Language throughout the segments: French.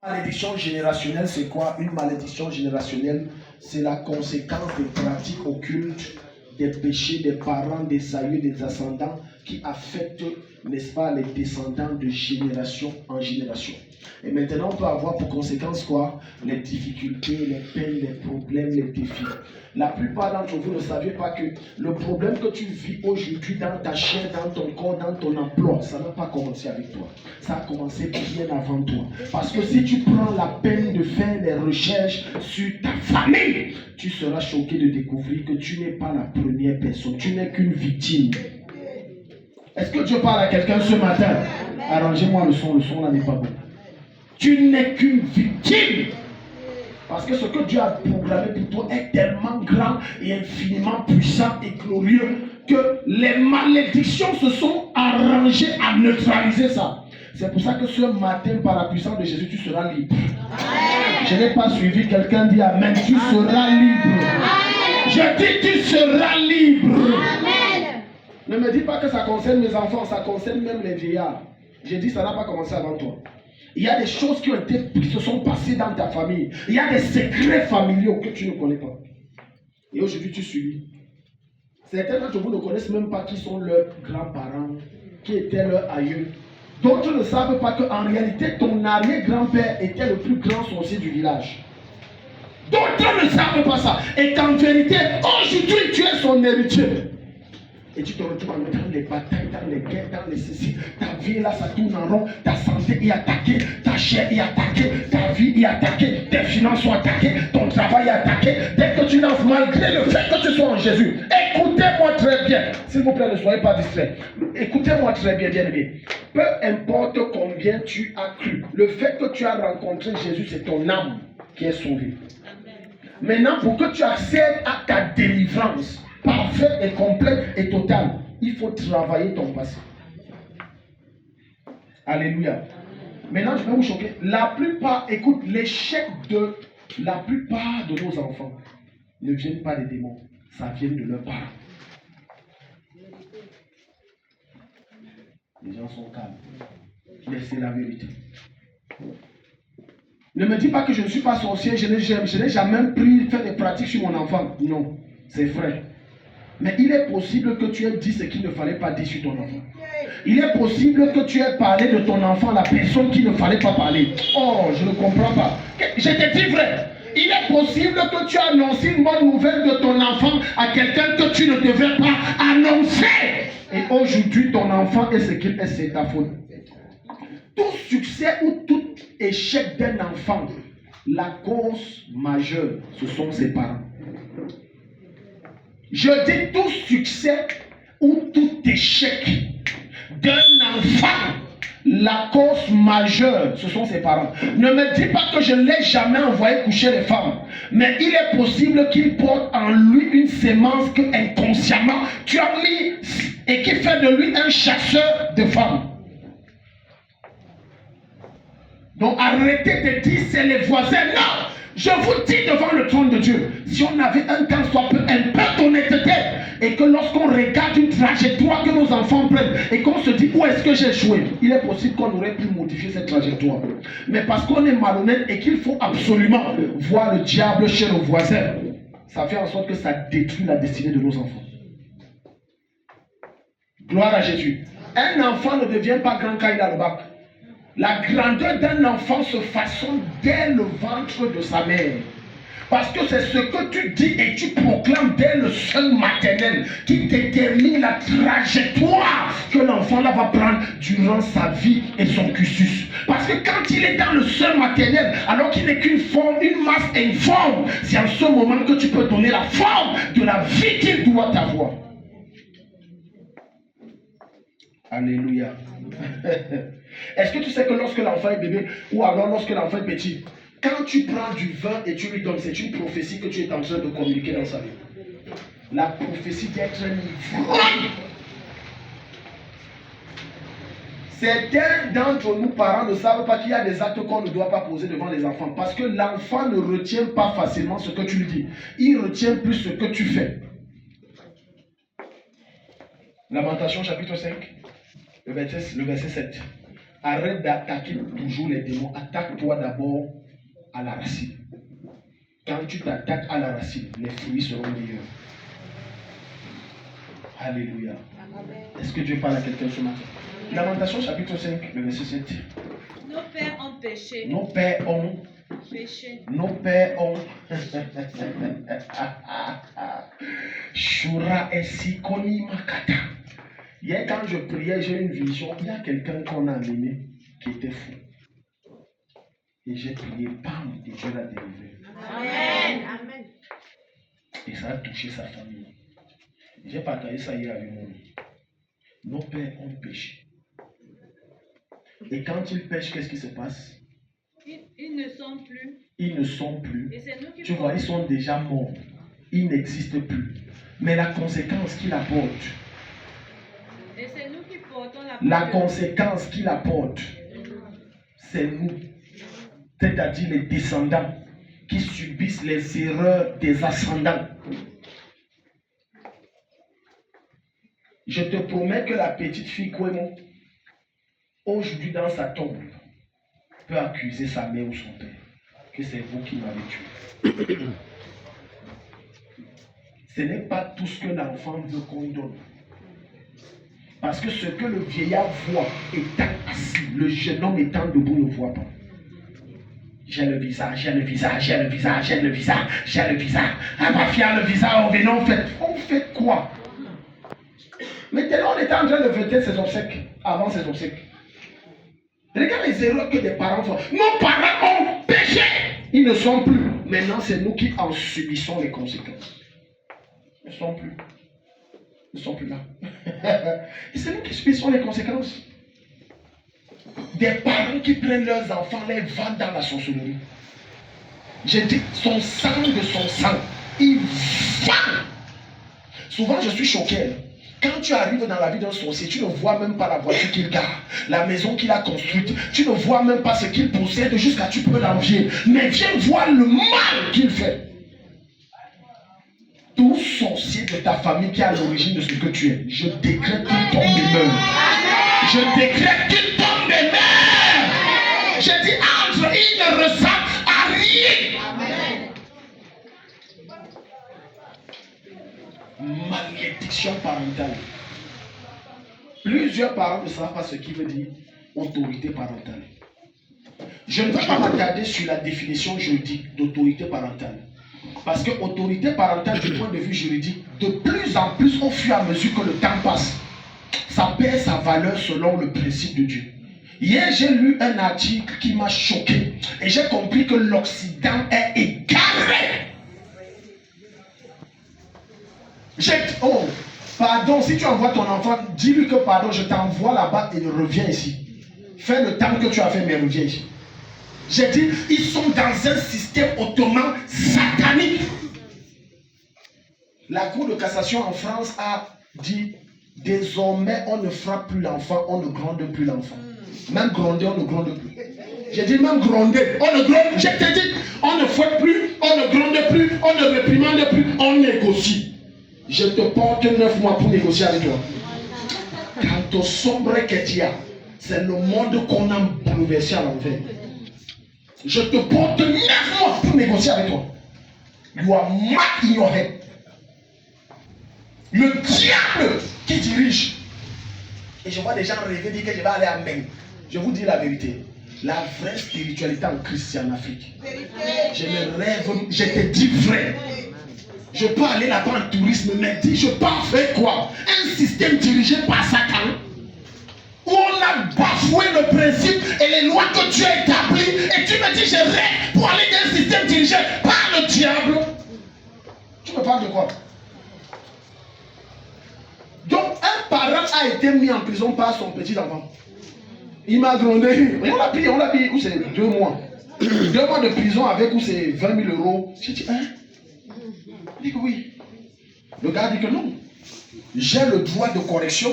Malédiction générationnelle, c'est quoi? Une malédiction générationnelle, c'est la conséquence des pratiques occultes, des péchés des parents, des aïeux, des ascendants qui affectent, n'est-ce pas, les descendants de génération en génération. Et maintenant, on peut avoir pour conséquence quoi? Les difficultés, les peines, les problèmes, les défis. La plupart d'entre vous ne saviez pas que le problème que tu vis aujourd'hui dans ta chair, dans ton corps, dans ton emploi, ça n'a pas commencé avec toi. Ça a commencé bien avant toi. Parce que si tu prends la peine de faire des recherches sur ta famille, tu seras choqué de découvrir que tu n'es pas la première personne. Tu n'es qu'une victime. Est-ce que Dieu parle à quelqu'un ce matin? Arrangez-moi le son là n'est pas bon. Tu n'es qu'une victime. Parce que ce que Dieu a programmé pour toi est tellement grand et infiniment puissant et glorieux que les malédictions se sont arrangées à neutraliser ça. C'est pour ça que ce matin, par la puissance de Jésus, tu seras libre. Amen. Je n'ai pas suivi quelqu'un dit Amen. Tu seras libre. Amen. Je dis tu seras libre. Amen. Ne me dis pas que ça concerne mes enfants, ça concerne même les vieillards. J'ai dit ça n'a pas commencé avant toi. Il y a des choses qui se sont passées dans ta famille. Il y a des secrets familiaux que tu ne connais pas. Et aujourd'hui, tu subis. Certains d'entre vous ne connaissent même pas qui sont leurs grands-parents, qui étaient leurs aïeux. D'autres ne savent pas qu'en réalité, ton arrière-grand-père était le plus grand sorcier du village. D'autres ne savent pas ça. Et qu'en vérité, aujourd'hui, tu es son héritier. Et tu te retrouves dans les batailles, dans les guerres, dans les ceci. Ta vie là, ça tourne en rond. Ta santé est attaquée, ta chair est attaquée, ta vie est attaquée, tes finances sont attaquées, ton travail est attaqué. Dès que tu lances, malgré le fait que tu sois en Jésus, écoutez-moi très bien. S'il vous plaît, ne soyez pas distrait. Écoutez-moi très bien, bien aimé. Peu importe combien tu as cru, le fait que tu as rencontré Jésus, c'est ton âme qui est sauvée. Maintenant, pour que tu accèdes à ta délivrance, parfaite et complète et totale, il faut travailler ton passé. Alléluia. Maintenant, je vais vous choquer. La plupart, écoute, l'échec de la plupart de nos enfants ne viennent pas des démons, ça vient de leurs parents. Les gens sont calmes. Mais c'est la vérité. Ne me dis pas que je ne suis pas sorcier, je n'ai jamais fait des pratiques sur mon enfant. Non, c'est vrai. Mais il est possible que tu aies dit ce qu'il ne fallait pas dire sur ton enfant. Il est possible que tu aies parlé de ton enfant à la personne qu'il ne fallait pas parler. Oh, je ne comprends pas. Je te dis vrai. Il est possible que tu aies annoncé une bonne nouvelle de ton enfant à quelqu'un que tu ne devais pas annoncer. Et aujourd'hui, ton enfant est ce qu'il est, c'est ta faute. Tout succès ou tout échec d'un enfant, la cause majeure, ce sont ses parents. Je dis tout succès ou tout échec d'un enfant, la cause majeure, ce sont ses parents. Ne me dis pas que je ne l'ai jamais envoyé coucher les femmes. Mais il est possible qu'il porte en lui une sémence que inconsciemment tu as mis et qui fait de lui un chasseur de femmes. Donc arrêtez de dire c'est les voisins. Non! Je vous dis devant le trône de Dieu, si on avait un temps soit peu, un peu d'honnêteté, et que lorsqu'on regarde une trajectoire que nos enfants prennent, et qu'on se dit où est-ce que j'ai échoué, il est possible qu'on aurait pu modifier cette trajectoire. Mais parce qu'on est malhonnête et qu'il faut absolument voir le diable chez nos voisins, ça fait en sorte que ça détruit la destinée de nos enfants. Gloire à Jésus. Un enfant ne devient pas grand quand il a le bac. La grandeur d'un enfant se façonne dès le ventre de sa mère. Parce que c'est ce que tu dis et tu proclames dès le sein maternel qui détermine la trajectoire que l'enfant là va prendre durant sa vie et son cursus. Parce que quand il est dans le sein maternel, alors qu'il n'est qu'une forme, une masse informe, c'est en ce moment que tu peux donner la forme de la vie qu'il doit avoir. Alléluia. Est-ce que tu sais que lorsque l'enfant est bébé, ou alors lorsque l'enfant est petit, quand tu prends du vin et tu lui donnes, c'est une prophétie que tu es en train de communiquer dans sa vie. La prophétie d'être un ivrogne. Certains d'entre nous, parents, ne savent pas qu'il y a des actes qu'on ne doit pas poser devant les enfants. Parce que l'enfant ne retient pas facilement ce que tu lui dis. Il retient plus ce que tu fais. Lamentation chapitre 5, le verset 7. Arrête d'attaquer toujours les démons. Attaque-toi d'abord à la racine. Quand tu t'attaques à la racine, les fruits seront meilleurs. Alléluia. Est-ce que Dieu parle à quelqu'un ce matin? Lamentation chapitre 5, le verset 7. Nos pères ont péché. Nos pères ont Péché. Nos pères ont Shura esikoni makata. Hier, quand je priais, j'ai une vision. Il y a quelqu'un qu'on a amené qui était fou. Et j'ai prié, bam, et Dieu l'a délivré. Amen. Amen. Et ça a touché sa famille. J'ai partagé ça hier avec mon ami. Nos pères ont péché. Et quand ils pêchent, qu'est-ce qui se passe? Ils ne sont plus. Ils ne sont plus. Et c'est nous qui Tu vois, ils sont déjà morts. Ils n'existent plus. Mais la conséquence qu'ils apportent, et c'est nous qui portons la conséquence qu'il apporte, c'est nous. C'est-à-dire les descendants qui subissent les erreurs des ascendants. Je te promets que la petite fille Kwemo, aujourd'hui dans sa tombe, peut accuser sa mère ou son père que c'est vous qui m'avez tué. Ce n'est pas tout ce que l'enfant veut qu'on donne. Parce que ce que le vieillard voit étant assis, le jeune homme étant debout ne voit pas. J'ai le visage, j'ai le visage, j'ai le visage, j'ai le visage, j'ai le visage. Ah ma fille a le visage, oh, venez, on fait quoi? Maintenant on est en train de fêter ses obsèques, avant ses obsèques. Regarde les erreurs que des parents font. Nos parents ont péché. Ils ne sont plus. Maintenant, c'est nous qui en subissons les conséquences. Ils ne sont plus. Ils ne sont plus là. Et c'est nous qui subissons les conséquences. Des parents qui prennent leurs enfants, les vendent dans la sorcellerie. J'ai dit, son sang de son sang. Ils vendent. Souvent, je suis choqué. Quand tu arrives dans la vie d'un sorcier, tu ne vois même pas la voiture qu'il garde, la maison qu'il a construite. Tu ne vois même pas ce qu'il possède jusqu'à tu peux l'envier. Mais viens voir le mal qu'il fait. Tout sorcier de ta famille qui est à l'origine de ce que tu es, je décrète qu'il tombe des meurs. Je décrète qu'il tombe des meurs. Je dis entre, il ne ressemble à rien. Malédiction parentale. Plusieurs parents ne savent pas ce qui veut dire autorité parentale. Je ne veux pas m'attarder sur la définition juridique d'autorité parentale. Parce que autorité parentale, du point de vue juridique, de plus en plus, au fur et à mesure que le temps passe, ça perd sa valeur selon le principe de Dieu. Hier, j'ai lu un article qui m'a choqué. Et j'ai compris que l'Occident est égaré. Oh, pardon, si tu envoies ton enfant, dis-lui que pardon, je t'envoie là-bas et reviens ici. Fais le temps que tu as fait, mais reviens ici. J'ai dit, ils sont dans un système ottoman satanique. La Cour de cassation en France a dit, désormais, on ne frappe plus l'enfant, on ne gronde plus l'enfant. Même gronder, on ne gronde plus. J'ai dit, même gronder, on ne gronde. Je t'ai dit, on ne fouette plus, on ne gronde plus, on ne réprimande plus, on négocie. Je te porte 9 mois pour négocier avec toi. Quant au sombre que tu as, c'est le monde qu'on a bouleversé à l'envers. Je te porte 9 mois pour négocier avec toi. You are mad in your head. Le diable qui dirige. Et je vois des gens rêver, dire que je vais aller à Meng. Je vous dis la vérité. La vraie spiritualité en Christ, c'est en Afrique. Je me rêve, je te dis vrai. Je peux aller là-bas en tourisme, mais dis, je peux faire quoi? Un système dirigé par Satan, où on a bafoué le principe et les lois que Dieu a établies, et tu me dis, je rêve pour aller dans un système dirigé par le diable. Tu me parles de quoi? Donc, un parent a été mis en prison par son petit enfant. Il m'a grondé. On l'a pris, où c'est 2 mois. 2 mois de prison avec où c'est 20 000 euros. J'ai dit, hein? Il dit que oui. Le gars dit que non. J'ai le droit de correction.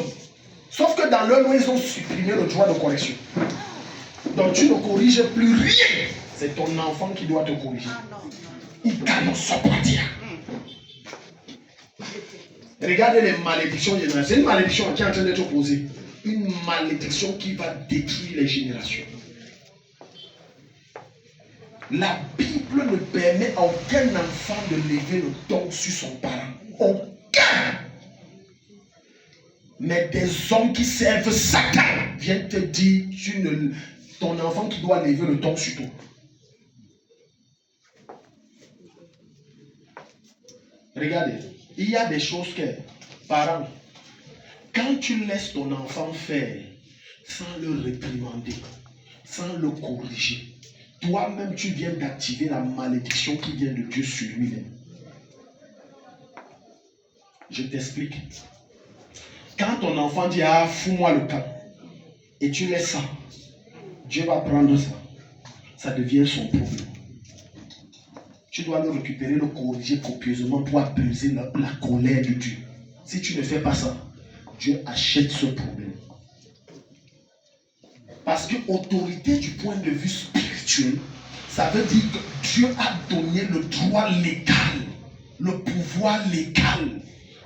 Sauf que dans leur loi, ils ont supprimé le droit de correction. Donc tu ne corriges plus rien. C'est ton enfant qui doit te corriger. Il gagne son partir. Regardez les malédictions générales. C'est une malédiction qui est en train d'être posée. une malédiction qui va détruire les générations. La Bible ne permet à aucun enfant de lever le ton sur son parent. Aucun. Mais des hommes qui servent Satan viennent te dire, ton enfant qui doit lever le ton sur toi. Regardez, il y a des choses que, parents, quand tu laisses ton enfant faire sans le réprimander, sans le corriger, toi-même tu viens d'activer la malédiction qui vient de Dieu sur lui-même. Je t'explique. Quand ton enfant dit, ah, fous-moi le camp, et tu laisses ça, Dieu va prendre ça. Ça devient son problème. Tu dois le récupérer, le corriger copieusement pour apaiser la colère de Dieu. Si tu ne fais pas ça, Dieu achète ce problème. Parce que autorité du point de vue spirituel, ça veut dire que Dieu a donné le droit légal, le pouvoir légal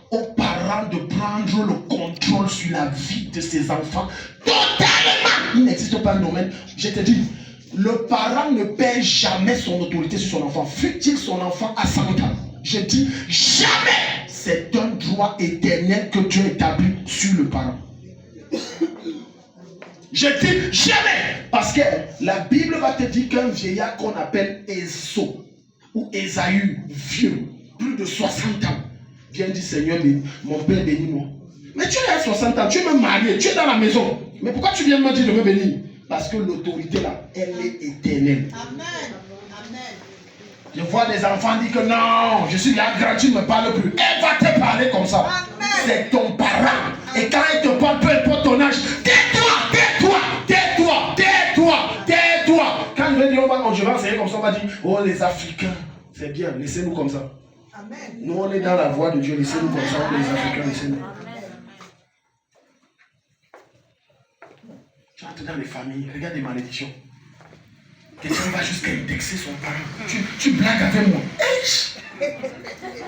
aux parents de prendre le contrôle sur la vie de ses enfants totalement. Il n'existe pas un domaine. Je te dis, le parent ne perd jamais son autorité sur son enfant, fût-il son enfant à 100 ans. Je dis jamais. C'est un droit éternel que Dieu établit sur le parent. Je dis jamais. Parce que la Bible va te dire qu'un vieillard qu'on appelle Ésaü ou Ésaü, vieux, plus de 60 ans, vient dire, Seigneur, mon père bénis-moi. Mais tu es à 60 ans, tu es même marié, tu es dans la maison. Mais pourquoi tu viens me dire de me bénir? Parce que l'autorité là, elle est éternelle. Amen. Amen. Je vois des enfants dire que non, je suis là gratuit, ne me parle plus. Elle va te parler comme ça. C'est ton parent. Et quand elle te parle, peu importe ton âge, tais-toi, tais-toi, tais-toi, tais-toi, tais-toi. Quand je vais enseigner comme ça, on va dire, oh les Africains, c'est bien, laissez-nous comme ça. Amen. Nous on est dans la voie de Dieu, laissez-nous comme ça, les Africains, laissez-nous. Tu entres dans les familles, regarde les malédictions. Quelqu'un va jusqu'à indexer son parent. Tu blagues avec moi.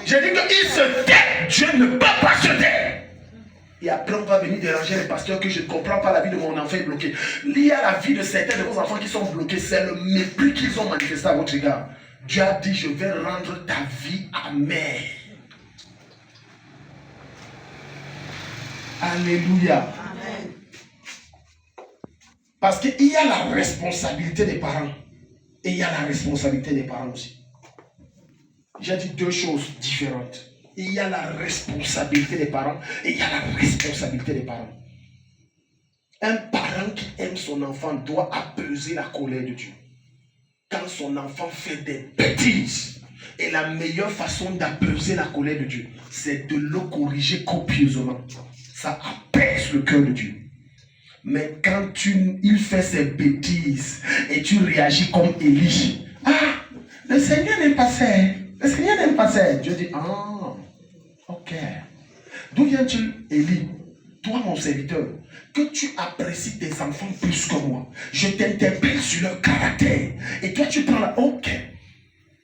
J'ai dit qu'il se tait. Dieu ne peut pas se taire. Et après, on va venir déranger les pasteurs que je ne comprends pas, la vie de mon enfant est bloquée. Lié à la vie de certains de vos enfants qui sont bloqués, c'est le mépris qu'ils ont manifesté à votre égard. Dieu a dit, je vais rendre ta vie amère. Alléluia. Amen. Parce qu'il y a la responsabilité des parents. Et il y a la responsabilité des parents aussi. J'ai dit deux choses différentes. Il y a la responsabilité des parents et il y a la responsabilité des parents. Un parent qui aime son enfant doit apaiser la colère de Dieu. Quand son enfant fait des bêtises, et la meilleure façon d'apaiser la colère de Dieu, c'est de le corriger copieusement. Ça apaise le cœur de Dieu. Mais quand il fait ses bêtises et tu réagis comme Élie, ah, le Seigneur n'aime pas ça. Le Seigneur n'aime pas ça. Dieu dit, ah, ok. D'où viens-tu, Élie? Toi, mon serviteur, que tu apprécies tes enfants plus que moi. Je t'interpelle sur leur caractère. Et toi, tu prends la... Ok.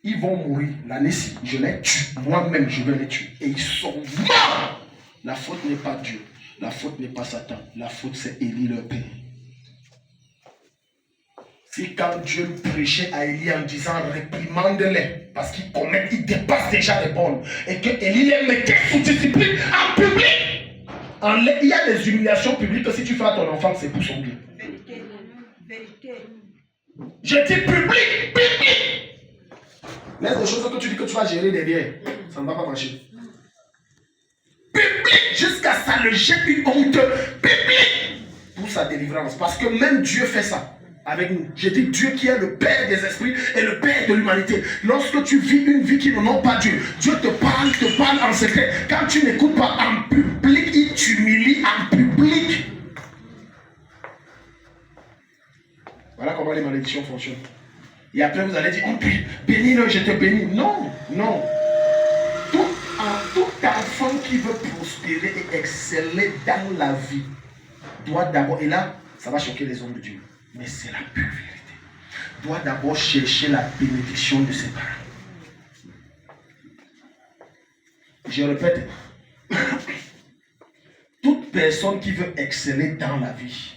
Ils vont mourir l'année-ci. Je les tue. Moi-même, je vais les tuer. Et ils sont morts. La faute n'est pas Dieu. La faute n'est pas Satan. La faute, c'est Élie, leur père. Si quand Dieu prêchait à Élie en disant réprimande-les, parce qu'ils dépassent déjà les bornes, et que Élie les mettait sous discipline en public. Il y a des humiliations publiques que si tu fais à ton enfant, c'est pour son bien. Vérité. Vérité. Je dis public, public. Laisse des choses que tu dis que tu vas gérer derrière. Ça ne va pas marcher. Public, jusqu'à ça le jette une honte publique pour sa délivrance. Parce que même Dieu fait ça avec nous. Je dis Dieu qui est le Père des esprits et le Père de l'humanité. Lorsque tu vis une vie qui n'honore pas Dieu, Dieu te parle en secret. Quand tu n'écoutes pas en public, il t'humilie en public. Voilà comment les malédictions fonctionnent. Et après vous allez dire, oh, bénis-le, je te bénis. Non, non. Tout enfant qui veut prospérer et exceller dans la vie doit d'abord, et là, ça va choquer les hommes de Dieu, mais c'est la pure vérité, doit d'abord chercher la bénédiction de ses parents. Je répète, tout personne qui veut exceller dans la vie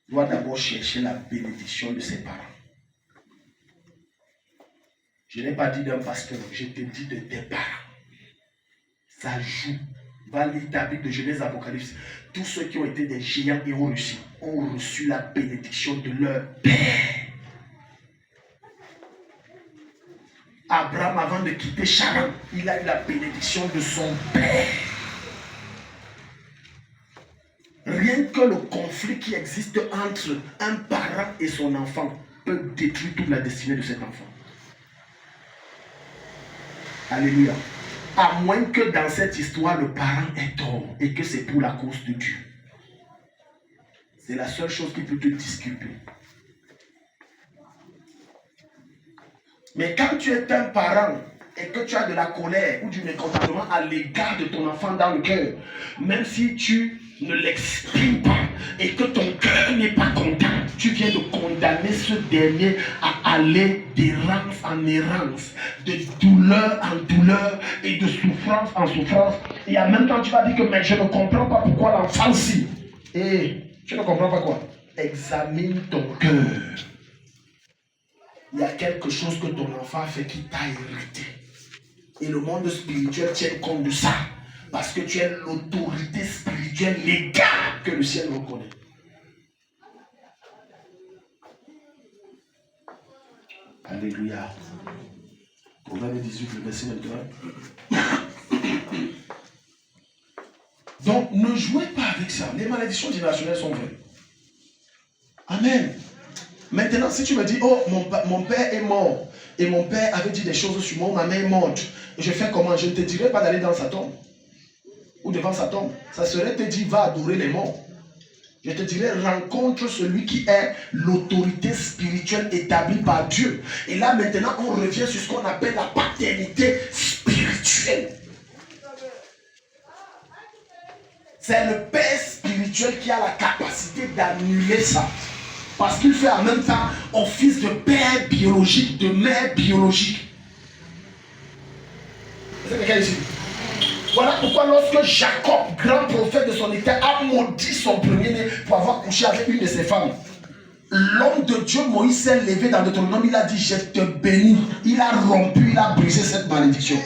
doit d'abord chercher la bénédiction de ses parents. Je n'ai pas dit d'un pasteur, je te dis de tes parents. Ça joue. Va lire ta Bible de Genèse Apocalypse. Tous ceux qui ont été des géants et ont reçu la bénédiction de leur père. Abraham, avant de quitter Charan, il a eu la bénédiction de son père. Rien que le conflit qui existe entre un parent et son enfant peut détruire toute la destinée de cet enfant. Alléluia. À moins que dans cette histoire, le parent ait tort et que c'est pour la cause de Dieu. C'est la seule chose qui peut te disculper. Mais quand tu es un parent et que tu as de la colère ou du mécontentement à l'égard de ton enfant dans le cœur, même si tu ne l'exprimes pas et que ton cœur n'est pas content, tu viens de condamner ce dernier à aller d'errance en errance, de douleur en douleur et de souffrance en souffrance. Et en même temps, tu vas dire que mais je ne comprends pas pourquoi l'enfant si. Et tu ne comprends pas quoi? Examine ton cœur. Il y a quelque chose que ton enfant a fait qui t'a irrité. Et le monde spirituel tient compte de ça. Parce que tu es l'autorité spirituelle légale que le ciel reconnaît. Alléluia. Proverbe 18, le verset 21. Donc, ne jouez pas avec ça. Les malédictions générationnelles sont vraies. Amen. Maintenant, si tu me dis, oh, mon père est mort, et mon père avait dit des choses sur moi, ma mère est morte, je fais comment? Je ne te dirai pas d'aller dans sa tombe, ou devant sa tombe. Ça serait te dire, va adorer les morts. Je te dirais, rencontre celui qui est l'autorité spirituelle établie par Dieu. Et là, maintenant, on revient sur ce qu'on appelle la paternité spirituelle. C'est le père spirituel qui a la capacité d'annuler ça. Parce qu'il fait en même temps office de père biologique, de mère biologique. C'est quelqu'un ici? Voilà pourquoi lorsque Jacob, grand prophète de son état, a maudit son premier-né pour avoir couché avec une de ses femmes, l'homme de Dieu Moïse s'est levé dans Deutéronome, il a dit, je te bénis. Il a rompu, il a brisé cette malédiction.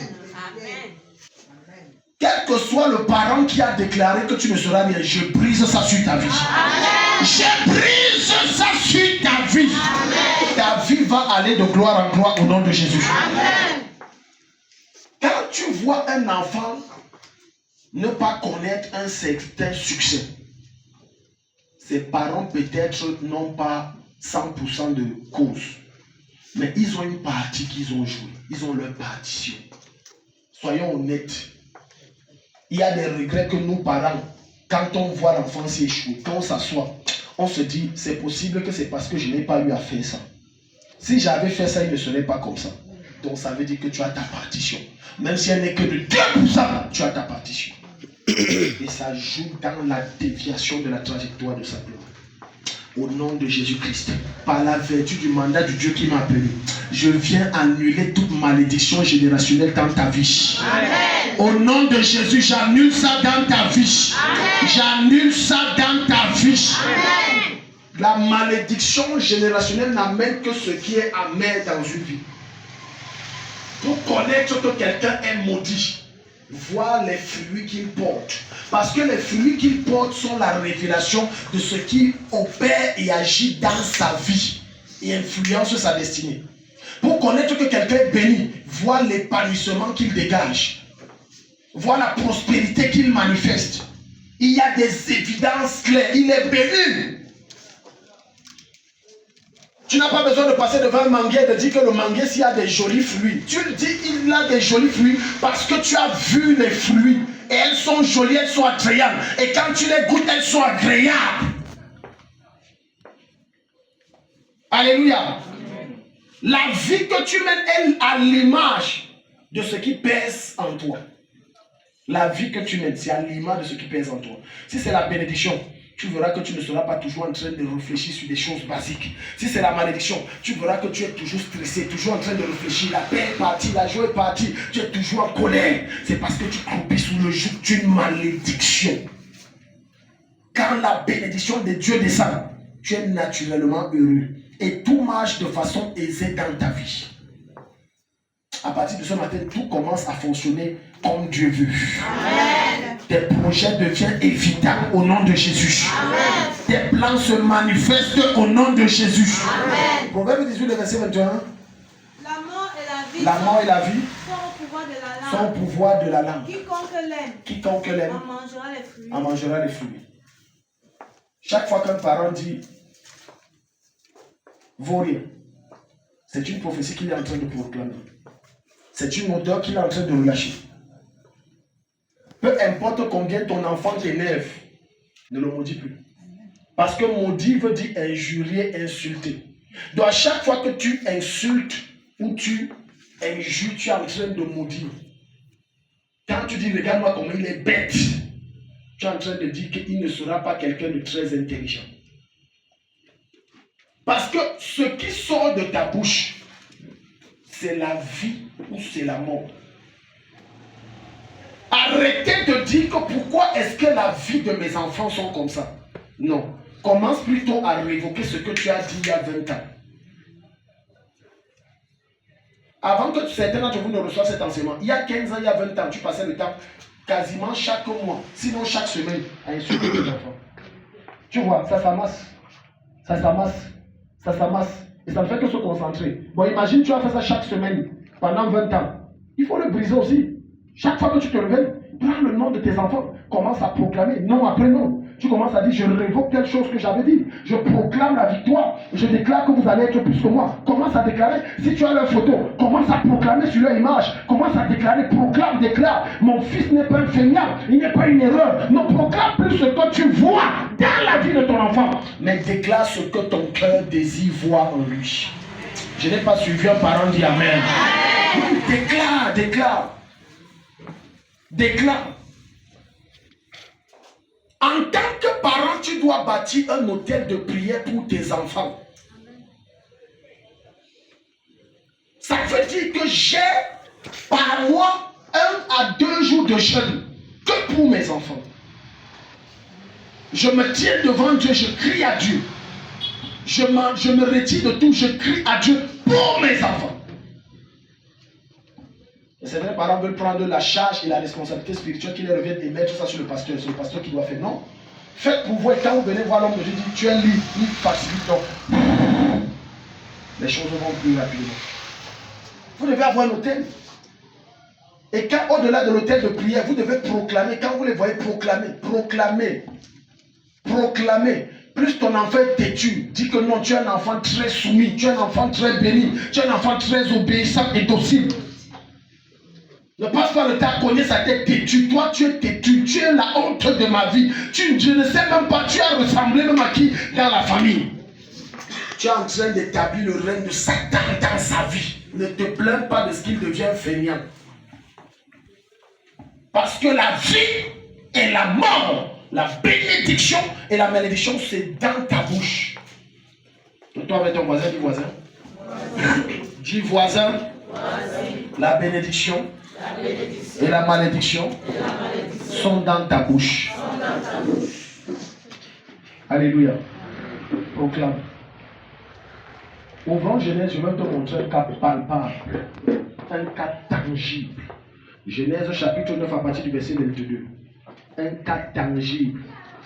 Quel que soit le parent qui a déclaré que tu ne seras rien, je brise ça sur ta vie. Amen. Je brise ça sur ta vie. Amen. Ta vie va aller de gloire en gloire au nom de Jésus. Amen. Quand tu vois un enfant ne pas connaître un certain succès, ses parents peut-être n'ont pas 100% de cause, mais ils ont une partie qu'ils ont jouée. Ils ont leur partition. Soyons honnêtes. Il y a des regrets que nous, parents, quand on voit l'enfant s'échouer, quand on s'assoit, on se dit, c'est possible que c'est parce que je n'ai pas eu à faire ça. Si j'avais fait ça, il ne serait pas comme ça. Donc ça veut dire que tu as ta partition. Même si elle n'est que de 2%, tu as ta partition. Et ça joue dans la déviation de la trajectoire de sa gloire. Au nom de Jésus-Christ, par la vertu du mandat du Dieu qui m'a appelé, je viens annuler toute malédiction générationnelle dans ta vie. Amen. Au nom de Jésus, j'annule ça dans ta vie. Amen. J'annule ça dans ta vie. Amen. La malédiction générationnelle n'amène que ce qui est amer dans une vie. Pour connaître que quelqu'un est maudit, voir les fruits qu'il porte. Parce que les fruits qu'il porte sont la révélation de ce qui opère et agit dans sa vie et influence sa destinée. Pour connaître que quelqu'un est béni, voir l'épanouissement qu'il dégage, voir la prospérité qu'il manifeste. Il y a des évidences claires. Il est béni. Tu n'as pas besoin de passer devant un manguier et de dire que le manguier, s'il a des jolis fruits. Tu le dis, il a des jolis fruits parce que tu as vu les fruits. Et elles sont jolies, elles sont attrayantes. Et quand tu les goûtes, elles sont agréables. Alléluia. La vie que tu mènes est à l'image de ce qui pèse en toi. La vie que tu mènes, c'est à l'image de ce qui pèse en toi. Si c'est la bénédiction, tu verras que tu ne seras pas toujours en train de réfléchir sur des choses basiques. Si c'est la malédiction, tu verras que tu es toujours stressé, toujours en train de réfléchir. La paix est partie, la joie est partie. Tu es toujours en colère. C'est parce que tu croupis sous le joug d'une malédiction. Quand la bénédiction de Dieu descend, tu es naturellement heureux. Et tout marche de façon aisée dans ta vie. À partir de ce matin, tout commence à fonctionner comme Dieu veut. Amen. Tes projets deviennent évidents au nom de Jésus. Amen. Tes plans se manifestent au nom de Jésus. Amen. Proverbe 18, verset 21. La mort et la vie, sont au pouvoir de la langue. Quiconque l'aime en mangera les fruits. Chaque fois qu'un parent dit vaut rien, c'est une prophétie qu'il est en train de proclamer. C'est une odeur qu'il est en train de relâcher. Peu importe combien ton enfant t'énerve, ne le maudis plus. Parce que maudit veut dire injurier, insulter. Donc à chaque fois que tu insultes ou tu injures, tu es en train de maudire. Quand tu dis regarde-moi comment il est bête, tu es en train de dire qu'il ne sera pas quelqu'un de très intelligent. Parce que ce qui sort de ta bouche, c'est la vie ou c'est la mort. Arrêtez de dire que pourquoi est-ce que la vie de mes enfants sont comme ça. Non. Commence plutôt à révoquer ce que tu as dit il y a 20 ans. Avant que certains d'entre vous ne reçoivent cet enseignement, il y a 15 ans, il y a 20 ans, tu passais le temps quasiment chaque mois, sinon chaque semaine, à insulter tes enfants. Tu vois, ça s'amasse. Ça s'amasse. Ça s'amasse. Et ça ne fait que se concentrer. Bon, imagine, tu as fait ça chaque semaine, pendant 20 ans. Il faut le briser aussi. Chaque fois que tu te réveilles, prends le nom de tes enfants, commence à proclamer, nom après nom. Tu commences à dire, je révoque telle chose que j'avais dit. Je proclame la victoire. Je déclare que vous allez être plus que moi. Commence à déclarer. Si tu as leur photo, commence à proclamer sur leur image. Commence à déclarer, proclame, déclare. Mon fils n'est pas un feignant. Il n'est pas une erreur. Ne proclame plus ce que tu vois dans la vie de ton enfant. Mais déclare ce que ton cœur désire voir en lui. Je n'ai pas suivi un parent dit Amen. Oui, déclare, déclare. Déclare. En tant que parent, tu dois bâtir un hôtel de prière pour tes enfants. Ça veut dire que j'ai par mois 1 à 2 jours de jeûne que pour mes enfants. Je me tiens devant Dieu, je crie à Dieu. Je me retire de tout, je crie à Dieu pour mes enfants. Et certains parents veulent prendre la charge et la responsabilité spirituelle qui leur revient et mettre ça sur le pasteur. C'est le pasteur qui doit faire. Non. Faites pour vous et quand vous venez voir l'homme de Dieu, dites tu es libre, il facilite donc. Les choses vont plus rapidement. Vous devez avoir un hôtel. Et quand au-delà de l'hôtel de prière, vous devez proclamer. Quand vous les voyez proclamer, proclamer, proclamer. Plus ton enfant est têtu, dis que non, tu es un enfant très soumis, tu es un enfant très béni, tu es un enfant très obéissant et docile. Ne passe pas le temps à cogner sa tête têtu. Toi, tu es têtu. Tu es la honte de ma vie. Je ne sais même pas, tu as ressemblé même à qui dans la famille. Tu es en train d'établir le règne de Satan dans sa vie. Ne te plains pas de ce qu'il devient feignant. Parce que la vie et la mort, la bénédiction et la malédiction, c'est dans ta bouche. Toi avec ton voisin, dis voisin. Dis voisin. La bénédiction et la malédiction sont dans ta bouche. Alléluia. Proclame. Ouvrons Genèse, je vais te montrer un cas palpable, un cas tangible. Genèse chapitre 9 à partir du verset 22. Un cas tangible.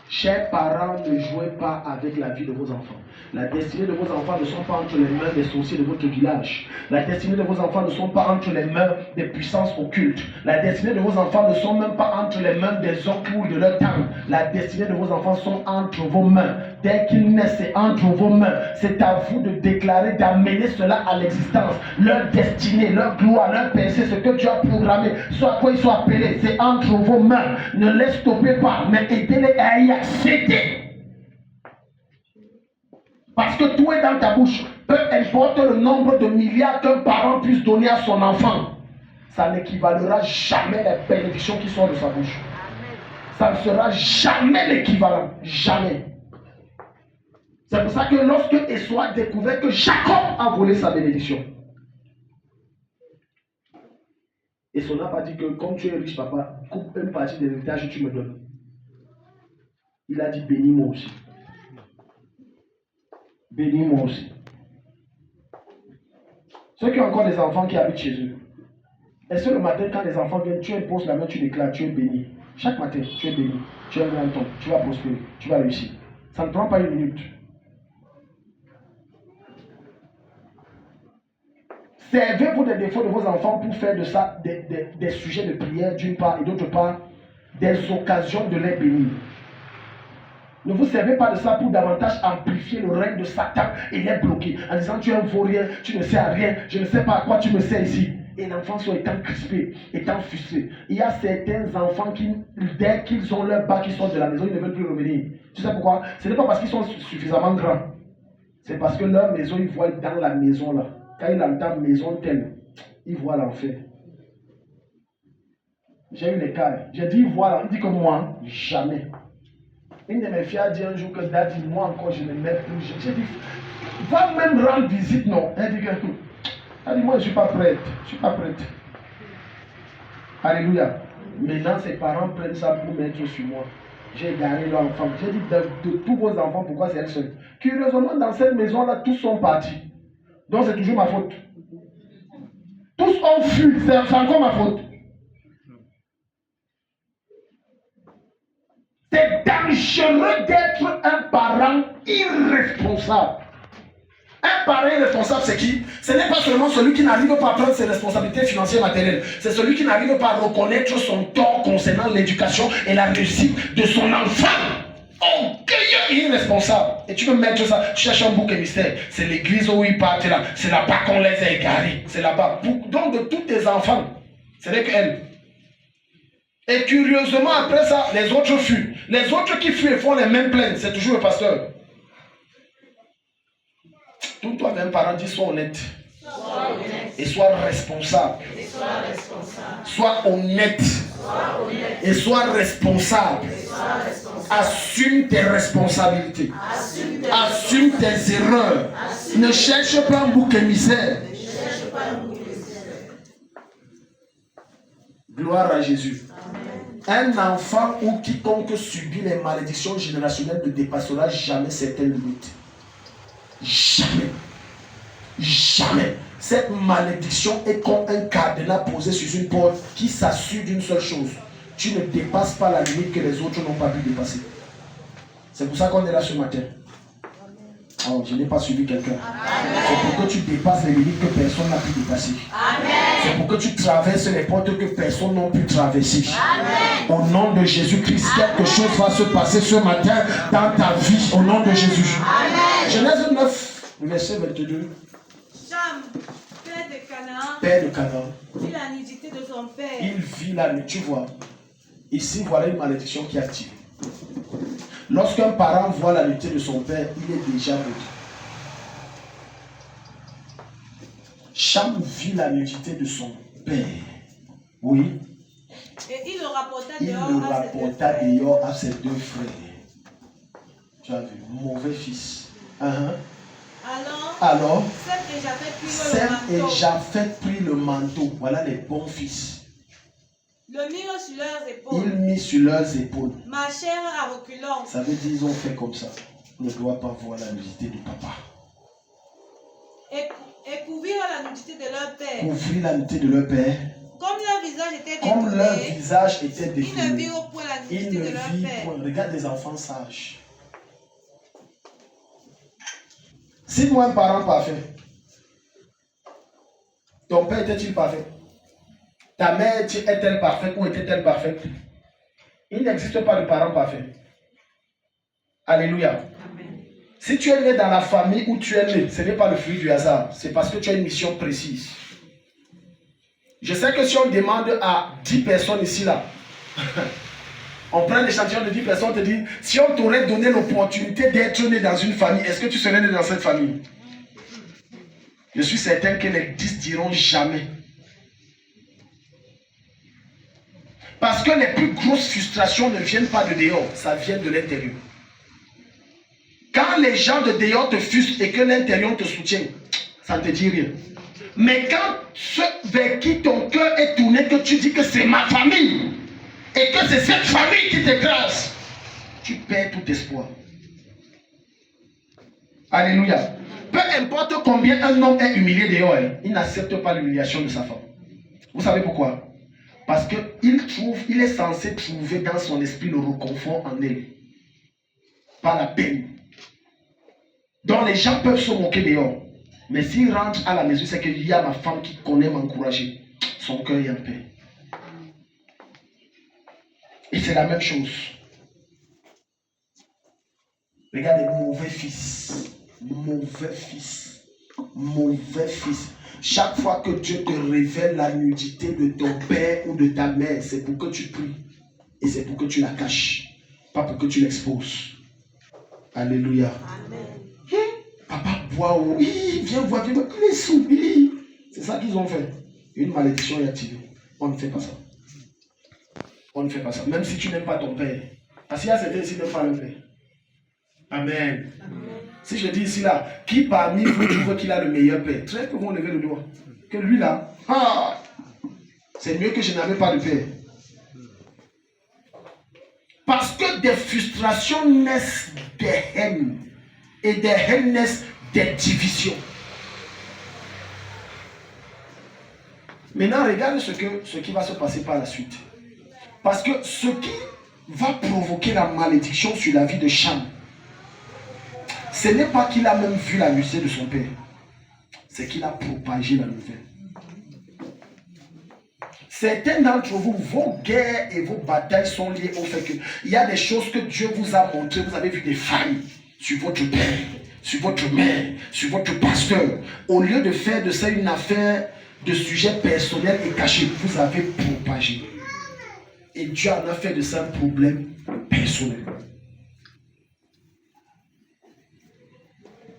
Chers parents, ne jouez pas avec la vie de vos enfants. La destinée de vos enfants ne sont pas entre les mains des sorciers de votre village. La destinée de vos enfants ne sont pas entre les mains des puissances occultes. La destinée de vos enfants ne sont même pas entre les mains des oncles de leur temps. La destinée de vos enfants sont entre vos mains. Dès qu'ils naissent, c'est entre vos mains. C'est à vous de déclarer, d'amener cela à l'existence. Leur destinée, leur gloire, leur pensée, ce que tu as programmé, soit quoi ils soient appelés, c'est entre vos mains. Ne les stoppez pas, mais aidez-les à y accéder. Parce que tout est dans ta bouche. Peu importe le nombre de milliards qu'un parent puisse donner à son enfant, ça n'équivalera jamais les bénédictions qui sont de sa bouche. Ça ne sera jamais l'équivalent. Jamais. C'est pour ça que lorsque Esau a découvert que Jacob a volé sa bénédiction, Esau n'a pas dit que comme tu es riche, papa, coupe une partie de l'héritage que tu me donnes. Il a dit bénis-moi aussi. Bénis-moi aussi. Ceux qui ont encore des enfants qui habitent chez eux, est-ce que le matin, quand les enfants viennent, tu imposes la main, tu déclares, tu es béni. Chaque matin, tu es béni. Tu es un grand homme, tu vas prospérer, tu vas réussir. Ça ne prend pas une minute. Servez-vous des défauts de vos enfants pour faire de ça des sujets de prière d'une part et d'autre part, des occasions de les bénir. Ne vous servez pas de ça pour davantage amplifier le règne de Satan et les bloquer en disant tu es un vaurien, tu ne sais à rien, je ne sais pas à quoi tu me sers ici. Et l'enfant soit étant crispé, étant frustré. Il y a certains enfants qui, dès qu'ils ont leur bac, qui sortent de la maison, ils ne veulent plus revenir. Tu sais pourquoi? Ce n'est pas parce qu'ils sont suffisamment grands. C'est parce que leur maison, ils voient dans la maison là. Quand ils entendent maison telle, ils voient l'enfer. J'ai eu les cas. J'ai dit voilà, il dit que moi, jamais. Une de mes filles a dit un jour que Daddy, moi encore, je ne mets plus. J'ai dit, va même rendre visite, non? Elle dit que elle dit, moi, je ne suis pas prête. Je ne suis pas prête. Alléluia. Maintenant, ses parents prennent ça pour mettre sur moi. J'ai gagné leur enfant. J'ai dit, de tous vos enfants, pourquoi c'est elle seule? Curieusement, dans cette maison-là, tous sont partis. Donc, c'est toujours ma faute. Tous ont fui. C'est encore ma faute. C'est dangereux d'être un parent irresponsable. Un parent irresponsable, c'est qui? Ce n'est pas seulement celui qui n'arrive pas à prendre ses responsabilités financières matérielles. C'est celui qui n'arrive pas à reconnaître son tort concernant l'éducation et la réussite de son enfant. Orgueilleux et irresponsable. Et tu veux mettre ça, tu cherches un bouc émissaire. C'est l'église où ils partent là. C'est là-bas qu'on les a égarés. C'est là-bas. Donc de tous tes enfants, ce n'est qu'elle. Et curieusement, après ça, les autres fuient. Les autres qui fuient et font les mêmes plaintes, c'est toujours le pasteur. Tout toi-même, parent, dis sois honnête. Et sois responsable. Sois honnête. Et sois responsable. Assume tes responsabilités. Assume tes erreurs. Ne cherche pas un bouc émissaire. Gloire à Jésus. Un enfant ou quiconque subit les malédictions générationnelles ne dépassera jamais certaines limites. Jamais. Jamais. Cette malédiction est comme un cadenas posé sur une porte qui s'assure d'une seule chose. Tu ne dépasses pas la limite que les autres n'ont pas pu dépasser. C'est pour ça qu'on est là ce matin. Oh, je n'ai pas suivi quelqu'un. C'est pour que tu dépasses les limites que personne n'a pu dépasser. C'est pour que tu traverses les portes que personne n'a pu traverser. Amen. Au nom de Jésus-Christ, quelque chose va se passer ce matin dans ta vie. Au nom de Jésus. Amen. Genèse 9, verset 22. Cham, père de Canaan, vit la nudité de son père. Il vit la nudité. Tu vois, ici, voilà une malédiction qui active. Lorsqu'un parent voit la nudité de son père, il est déjà maudit. Cham vit la nudité de son père. Oui. Et il le rapporta dehors à ses deux frères. Tu as vu, mauvais fils. Alors, Sem et Japheth prirent le manteau. Voilà les bons fils. Le mirent sur leurs épaules. Ils mirent sur leurs épaules. Marchèrent à reculons. Ça veut dire qu'ils ont fait comme ça. On ne doit pas voir la nudité de papa. Et couvrirent la nudité de leur père. Couvrir la nudité de leur père. Comme leur visage était défilé. Ils ne virent point la nudité de leur père. Regarde les enfants sages. Cite-moi un parent parfait. Ton père était-il parfait? Ta mère est-elle parfaite ou était-elle parfaite? Il n'existe pas de parent parfait. Alléluia. Amen. Si tu es né dans la famille où tu es né, ce n'est pas le fruit du hasard. C'est parce que tu as une mission précise. Je sais que si on demande à 10 personnes ici, là, on prend l'échantillon de 10 personnes, on te dit, si on t'aurait donné l'opportunité d'être né dans une famille, est-ce que tu serais né dans cette famille? Je suis certain que les 10 diront jamais. Parce que les plus grosses frustrations ne viennent pas de dehors, ça vient de l'intérieur. Quand les gens de dehors te frustrent et que l'intérieur te soutient, ça ne te dit rien. Mais quand ceux vers qui ton cœur est tourné, que tu dis que c'est ma famille, et que c'est cette famille qui t'écrase, tu perds tout espoir. Alléluia. Peu importe combien un homme est humilié dehors, il n'accepte pas l'humiliation de sa femme. Vous savez pourquoi? Parce qu'il est censé trouver dans son esprit le réconfort en elle. Pas la peine. Donc les gens peuvent se moquer dehors. Mais s'il rentre à la maison, c'est qu'il y a ma femme qui connaît m'encourager. Son cœur est en paix. Et c'est la même chose. Regardez, mauvais fils. Mauvais fils. Mauvais fils. Chaque fois que Dieu te révèle la nudité de ton père ou de ta mère, c'est pour que tu pries. Et c'est pour que tu la caches. Pas pour que tu l'exposes. Alléluia. Amen. Papa boit, viens voir, il est sous. C'est ça qu'ils ont fait. Une malédiction est activée. On ne fait pas ça. On ne fait pas ça. Même si tu n'aimes pas ton père. Parce qu'il y a certains ici qui n'aiment pas le père. Amen. Amen. Si je dis ici là, qui parmi vous trouve qu'il a le meilleur père? Très peu vont lever le doigt. Que lui là, c'est mieux que je n'avais pas de père. Parce que des frustrations naissent des haines. Et des haines naissent des divisions. Maintenant, regarde ce qui va se passer par la suite. Parce que ce qui va provoquer la malédiction sur la vie de Cham, ce n'est pas qu'il a même vu la nudité de son père. C'est qu'il a propagé la nouvelle. Certains d'entre vous, vos guerres et vos batailles sont liées au fait qu'il y a des choses que Dieu vous a montrées. Vous avez vu des failles sur votre père, sur votre mère, sur votre pasteur. Au lieu de faire de ça une affaire de sujet personnel et caché, vous avez propagé. Et Dieu en a fait de ça un problème personnel.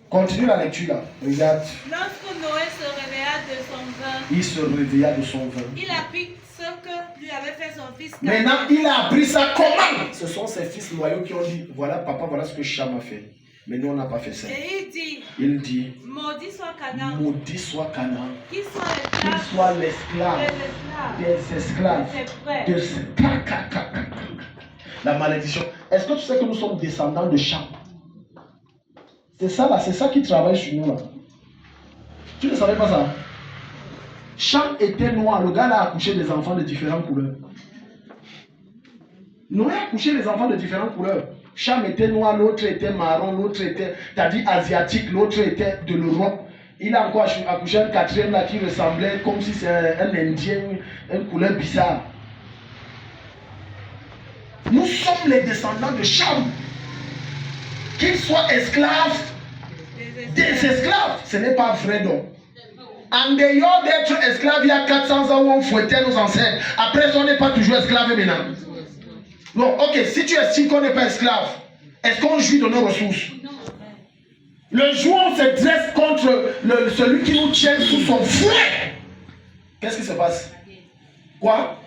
Continue la lecture là. Regarde. Lorsque Noé se réveilla de son vin, Il se réveilla de son vin. il apprit ce que lui avait fait son fils. Maintenant, il a appris ça comment? Ce sont ses fils loyaux qui ont dit, voilà papa, voilà ce que Cham a fait. Mais nous, on n'a pas fait ça. Et il dit, maudit soit Canaan, maudit soit Canaan, qui qu'il soit l'esclave des esclaves, de la malédiction. Est-ce que tu sais que nous sommes descendants de Cham? C'est ça là, c'est ça qui travaille sur nous là. Tu ne savais pas ça? Cham était noir, le gars là a accouché des enfants de différentes couleurs. Noé a accouché des enfants de différentes couleurs. Cham était noir, l'autre était marron, l'autre était, t'as dit asiatique, l'autre était de l'Europe. Il a encore accouché un quatrième là qui ressemblait comme si c'était un Indien, une couleur bizarre. Nous sommes les descendants de Cham. Qu'ils soient esclaves, des esclaves, ce n'est pas vrai donc. En dehors d'être esclave, il y a 400 ans où on fouettait nos ancêtres. Après ça, on n'est pas toujours esclave maintenant. Bon, ok, si tu estimes qu'on n'est pas esclave, est-ce qu'on jouit de nos ressources? Le jour où on se dresse contre celui qui nous tient sous son fouet, qu'est-ce qui se passe? Quoi?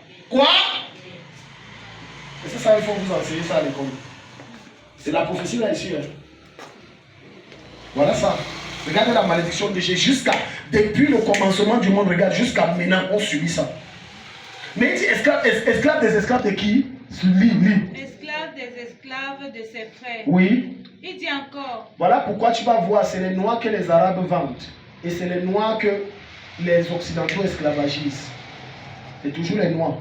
Et c'est ça, il faut vous enseigner ça à l'école. C'est la prophétie là ici. Voilà ça. Regardez la malédiction de Jésus. Depuis le commencement du monde, regarde, jusqu'à maintenant, on subit ça. Mais il dit esclave des esclaves de qui? Esclave des esclaves de ses frères. Oui. Il dit encore. Voilà pourquoi tu vas voir, c'est les noirs que les Arabes vendent. Et c'est les noirs que les Occidentaux esclavagisent. C'est toujours les noirs.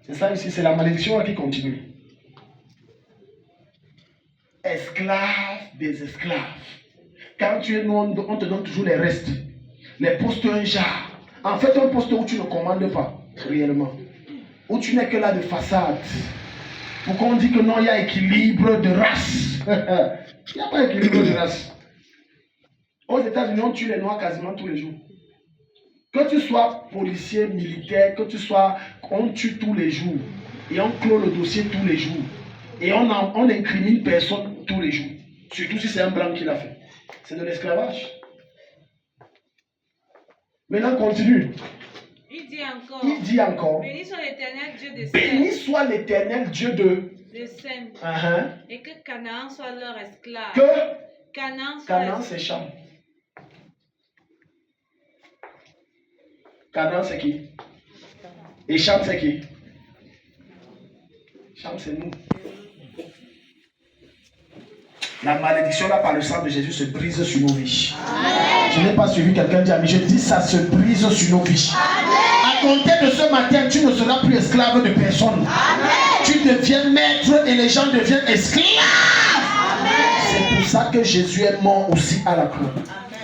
C'est ça ici, c'est la malédiction qui continue. Esclave des esclaves. Quand tu es noir, on te donne toujours les restes. Les postes un genre. En fait, un poste où tu ne commandes pas, réellement. Où tu n'es que là de façade. Pourquoi on dit que non, il y a équilibre de race. Il n'y a pas équilibre de race. Aux États-Unis, on tue les noirs quasiment tous les jours. Que tu sois policier, militaire, que tu sois, on tue tous les jours. Et on clôt le dossier tous les jours. Et on incrimine personne tous les jours. Surtout si c'est un blanc qui l'a fait. C'est de l'esclavage. Maintenant, continue. Il dit encore. Béni soit l'éternel Dieu de Sem. Béni soit l'éternel Dieu de Sem. Et que Canaan soit leur esclave. Que Canaan c'est Cham. Canaan c'est qui? Et Cham c'est qui? Cham, c'est nous. La malédiction là par le sang de Jésus se brise sur nos vies. Amen. Je n'ai pas suivi quelqu'un dire, mais je dis ça se brise sur nos vies. Amen. À compter de ce matin, tu ne seras plus esclave de personne. Amen. Tu deviens maître et les gens deviennent esclaves. Amen. C'est pour ça que Jésus est mort aussi à la croix.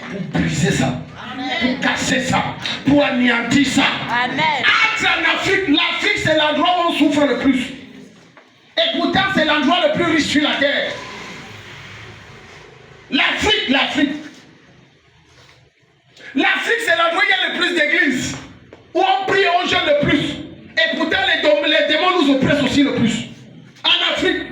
Pour briser ça. Amen. Pour casser ça. Pour anéantir ça. Amen. Entre en Afrique, l'Afrique c'est l'endroit où on souffre le plus. Et pourtant c'est l'endroit le plus riche sur la terre. L'Afrique, c'est l'endroit où il y a le plus d'églises, où on prie et on jeûne le plus. Et pourtant, les démons nous oppressent aussi le plus. En Afrique.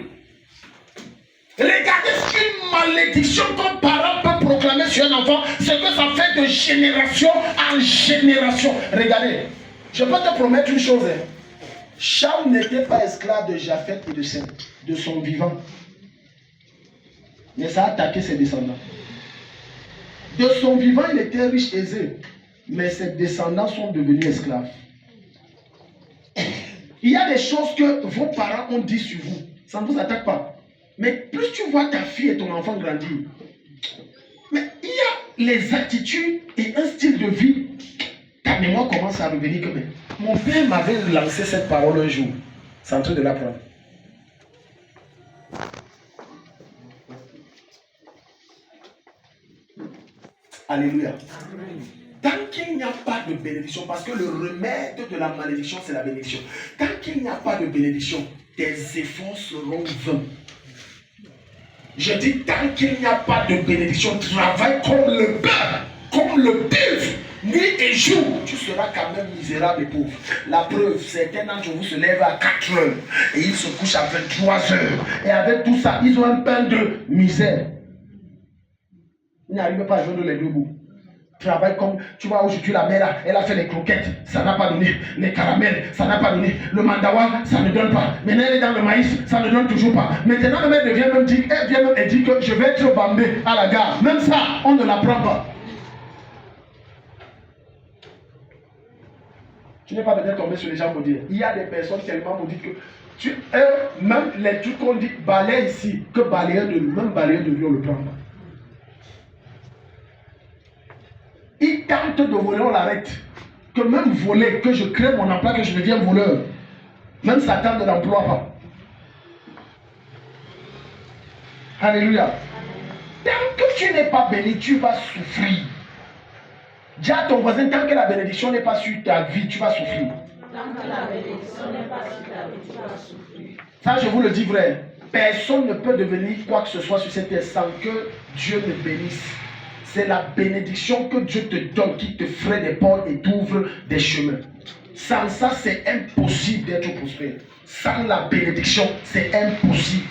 Regardez ce qu'une malédiction qu'un parent peut proclamer sur un enfant, c'est que ça fait de génération en génération. Regardez, je peux te promettre une chose. Cham n'était pas esclave de Japheth et de Sem, de son vivant. Mais ça a attaqué ses descendants. De son vivant, il était riche, aisé. Mais ses descendants sont devenus esclaves. Il y a des choses que vos parents ont dit sur vous. Ça ne vous attaque pas. Mais plus tu vois ta fille et ton enfant grandir, mais il y a les attitudes et un style de vie. Ta mémoire commence à revenir comme mon père m'avait lancé cette parole un jour. C'est en train de l'apprendre. Alléluia. Amen. Tant qu'il n'y a pas de bénédiction, parce que le remède de la malédiction, c'est la bénédiction. Tant qu'il n'y a pas de bénédiction, tes efforts seront vains. Je dis, tant qu'il n'y a pas de bénédiction, travaille comme le beurre, comme le bœuf, nuit et jour, tu seras quand même misérable et pauvre. La preuve, certains d'entre vous se lèvent à 4 heures et ils se couchent à 23 heures. Et avec tout ça, ils ont un pain de misère. Ils n'arrivent pas à joindre les deux bouts. Travaille comme, tu vois, aujourd'hui la mère, elle a fait les croquettes, ça n'a pas donné. Les caramels, ça n'a pas donné. Le mandawa, ça ne donne pas. Maintenant, elle est dans le maïs, ça ne donne toujours pas. Maintenant, le maire vient même dire, elle vient même et dit que je vais être bambé à la gare. Même ça, on ne l'apprend pas. Tu n'es pas peut-être tombé sur les gens pour dire. Il y a des personnes tellement maudites que même les trucs qu'on dit balayer ici, que balayer de lui, même balayer de lui, on ne le prend pas. Il tente de voler, on l'arrête. Que même voler, que je crée mon emploi, que je devienne voleur. Même Satan ne l'emploie pas. Alléluia. Tant que tu n'es pas béni, tu vas souffrir. Dis à ton voisin, tant que la bénédiction n'est pas sur ta vie, tu vas souffrir. Tant que la bénédiction n'est pas sur ta vie, tu vas souffrir. Ça, je vous le dis vrai. Personne ne peut devenir quoi que ce soit sur cette terre sans que Dieu ne bénisse. C'est la bénédiction que Dieu te donne qui te ferait des portes et t'ouvre des chemins. Sans ça, c'est impossible d'être prospère. Sans la bénédiction, c'est impossible.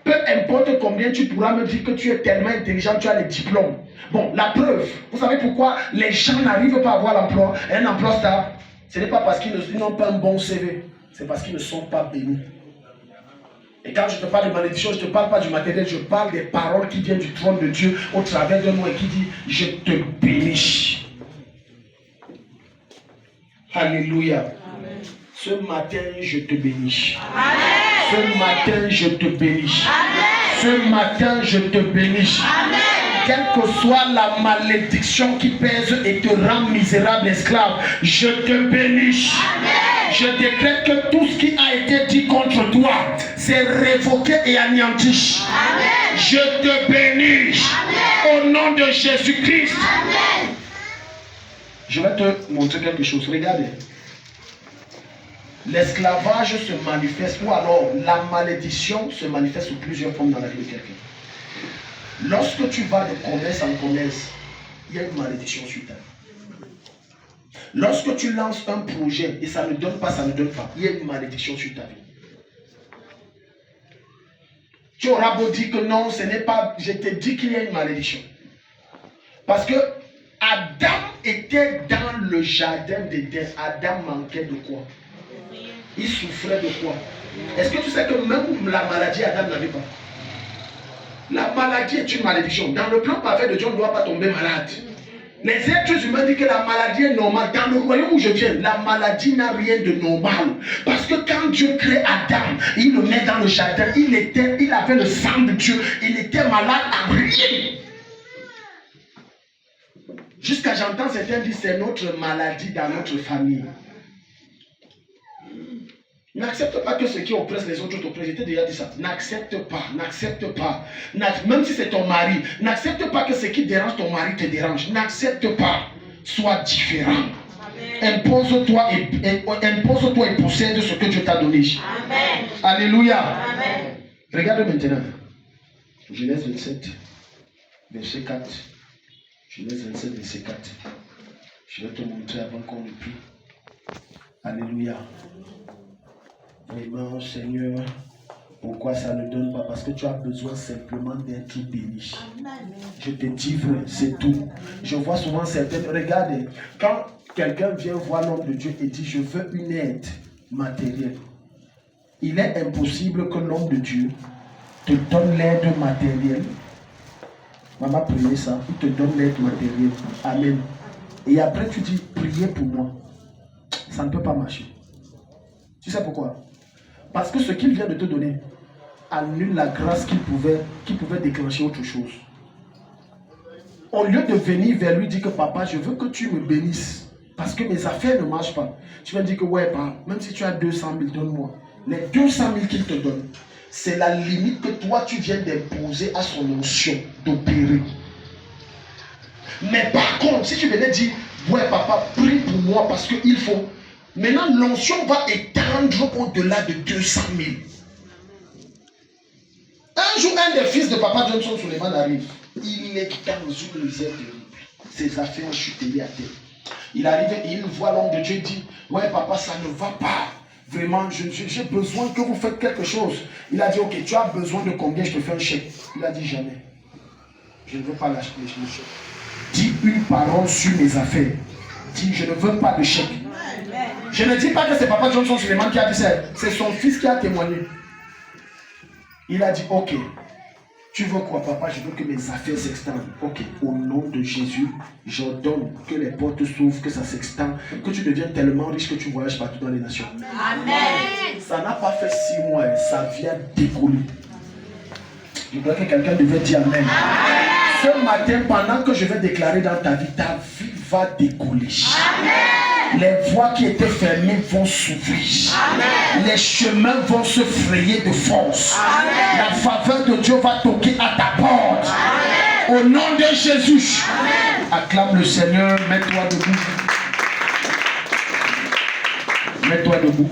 Peu importe combien tu pourras me dire que tu es tellement intelligent, tu as les diplômes. Bon, la preuve, vous savez pourquoi les gens n'arrivent pas à avoir l'emploi, un emploi stable? Ce n'est pas parce qu'ils n'ont pas un bon CV, c'est parce qu'ils ne sont pas bénis. Et quand je te parle de malédiction, je ne te parle pas du matériel, je parle des paroles qui viennent du trône de Dieu au travers de nous et qui dit, je te bénis. Alléluia. Amen. Ce matin, je te bénis. Amen. Ce matin, je te bénis. Amen. Ce matin, je te bénis. Amen. Quelle que soit la malédiction qui pèse et te rend misérable, esclave, je te bénis. Amen. Je décrète que tout ce qui a été dit contre toi, c'est révoqué et anéanti. Amen. Je te bénis. Amen. Au nom de Jésus-Christ. Amen. Je vais te montrer quelque chose. Regardez. L'esclavage se manifeste, ou alors la malédiction se manifeste sous plusieurs formes dans la vie de quelqu'un. Lorsque tu vas de commerce en commerce, il y a une malédiction sur ta vie. Lorsque tu lances un projet et ça ne donne pas, il y a une malédiction sur ta vie. Tu auras beau dire que non, ce n'est pas, je te dis qu'il y a une malédiction. Parce que Adam était dans le jardin d'Éden. Adam manquait de quoi? Il souffrait de quoi? Est-ce que tu sais que même la maladie, Adam n'avait pas? La maladie est une malédiction. Dans le plan parfait de Dieu, on ne doit pas tomber malade. Les êtres humains disent que la maladie est normale. Dans le royaume où je viens, la maladie n'a rien de normal. Parce que quand Dieu crée Adam, il le met dans le jardin, il avait le sang de Dieu, il était malade à rien. Jusqu'à j'entends certains dire c'est notre maladie dans notre famille. N'accepte pas que ceux qui oppressent les autres t'oppressent. Je t'ai déjà dit ça. N'accepte pas, n'accepte pas. Même si c'est ton mari, n'accepte pas que ce qui dérange ton mari te dérange. N'accepte pas. Sois différent. Impose-toi et possède ce que Dieu t'a donné. Amen. Alléluia. Amen. Regarde maintenant. Genèse 27, verset 4. Genèse 27, verset 4. Je vais te montrer avant qu'on ne prie. Alléluia. Vraiment, Seigneur, pourquoi ça ne donne pas? Parce que tu as besoin simplement d'être béni. Je te dis vrai, c'est tout. Je vois souvent certaines. Regardez, quand quelqu'un vient voir l'homme de Dieu et dit je veux une aide matérielle, il est impossible que l'homme de Dieu te donne l'aide matérielle. Maman, priez ça, il te donne l'aide matérielle. Amen. Et après, tu dis priez pour moi. Ça ne peut pas marcher. Tu sais pourquoi? Parce que ce qu'il vient de te donner annule la grâce qui pouvait déclencher autre chose. Au lieu de venir vers lui dire que papa, je veux que tu me bénisses parce que mes affaires ne marchent pas. Tu vas dire que ouais, papa, même si tu as 200 000, donne-moi. Les 200 000 qu'il te donne, c'est la limite que toi tu viens d'imposer à son onction d'opérer. Mais par contre, si tu venais dire ouais, papa, prie pour moi parce qu'il faut. Maintenant, l'onction va étendre au-delà de 200 000. Un jour, un des fils de Papa Johnson Suleiman arrive. Il est dans une misère terrible. Ses affaires chutent à terre. Il arrive et il voit l'homme de Dieu et dit ouais, papa, ça ne va pas. Vraiment, j'ai besoin que vous faites quelque chose. Il a dit ok, tu as besoin de combien? Je te fais un chèque. Il a dit jamais. Je ne veux pas lâcher le chèque. Dis une parole sur mes affaires. Dis je ne veux pas de chèque. Je ne dis pas que c'est Papa Johnson Suleiman qui a dit ça. C'est son fils qui a témoigné. Il a dit, ok, tu veux quoi papa? Je veux que mes affaires s'extendent. Ok, au nom de Jésus, j'ordonne que les portes s'ouvrent, que ça s'extende, que tu deviennes tellement riche que tu voyages partout dans les nations. Amen. Ça n'a pas fait 6 mois, ça vient décoller. Je crois que quelqu'un devait dire Amen. Amen. Ce matin, pendant que je vais déclarer dans ta vie va décoller. Amen. Les voies qui étaient fermées vont s'ouvrir. Les chemins vont se frayer de force. Amen. La faveur de Dieu va toquer à ta porte. Amen. Au nom de Jésus. Amen. Acclame le Seigneur. Mets-toi debout. Mets-toi debout.